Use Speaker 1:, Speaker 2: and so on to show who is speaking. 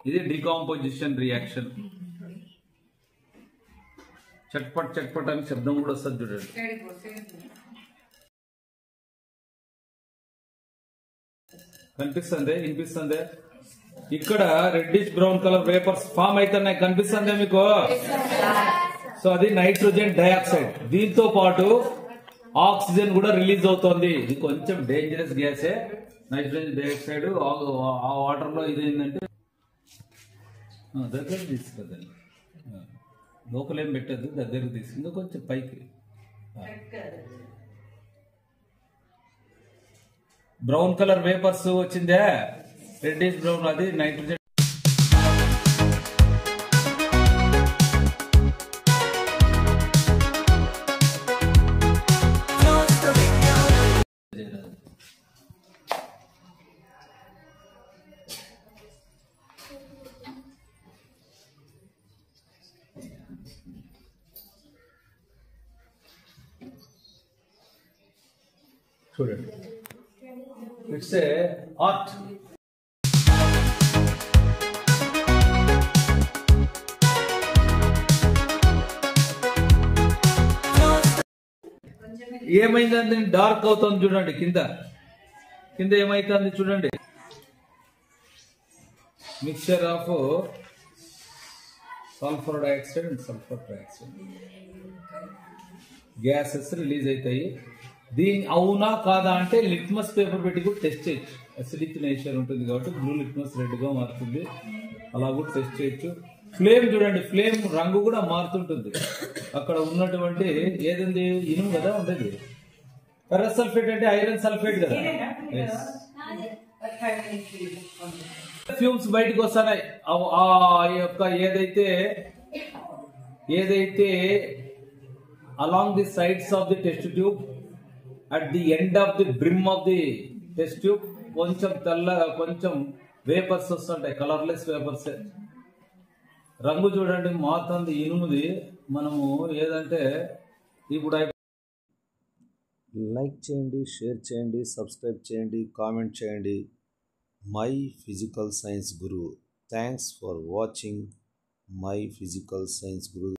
Speaker 1: ఇది decomposition reaction. Chatpat chatpat అని శబ్దం కూడా వస్తుంది చూడండి. కనిపిస్తుంది, వినిపిస్తుంది. ఇక్కడ reddish brown colour vapours form అవుతున్నాయి, కనిపిస్తుంది మీకు. సో అది నైట్రోజన్ డైఆక్సైడ్. దీంతో పాటు ఆక్సిజన్ కూడా రిలీజ్ అవుతుంది. ఇది కొంచెం డేంజరస్ గ్యాసే నైట్రోజన్ డైఆక్సైడ్. ఆ వాటర్ లో ఇది ఏంటంటే దగ్గర తీసుకుందండి, లోకలేం పెట్టద్దు, దగ్గరకు తీసుకుంది కొంచెం పైకి. బ్రౌన్ కలర్ వేపర్స్ వచ్చిందే, రెడ్డిష్ బ్రౌన్, అది నైట్రోజన్. చూడండి, ఇట్స్ ఏ ఆర్ట్. ఏమైందండి, డార్క్ అవుతుంది చూడండి. కింద కింద ఏమైతుంది చూడండి. Mixture of sulphur dioxide and sulphur dioxide gases release అవుతాయి. దీని అవునా కాదా అంటే లిట్మస్ పేపర్ పెట్టి కూడా టెస్ట్ చేయొచ్చు. అసిడిక్ నేచర్ ఉంటుంది కాబట్టి బ్లూ లిట్మస్ రెడ్ గా మారుతుంది, అలా కూడా టెస్ట్ చేయొచ్చు. ఫ్లేమ్ చూడండి, ఫ్లేమ్ రంగు కూడా మారుతుంటుంది. అక్కడ ఉన్నటువంటి ఏదండి, ఇనుము కదా ఉండేది. ఫెర్రస్ సల్ఫేట్ అంటే ఐరన్ సల్ఫేట్ కదా. ఫ్యూమ్స్ బయటకు వస్తున్నాయి. ఆ యొక్క ఏదైతే along the sides of the test tube, at the end of the brim of the test tube కొంచెం తెల్లగా కొంచెం వేపర్స్ వస్తుంటాయి, కలర్లెస్ వేపర్స్. రంగు చూడండి మారుతుంది, ఇనుముది. మనము ఏదంటే ఇప్పుడు
Speaker 2: లైక్ చేయండి, షేర్ చేయండి, సబ్స్క్రైబ్ చేయండి, కామెంట్ చేయండి. My physical science Guru. Thanks for watching my physical science Guru.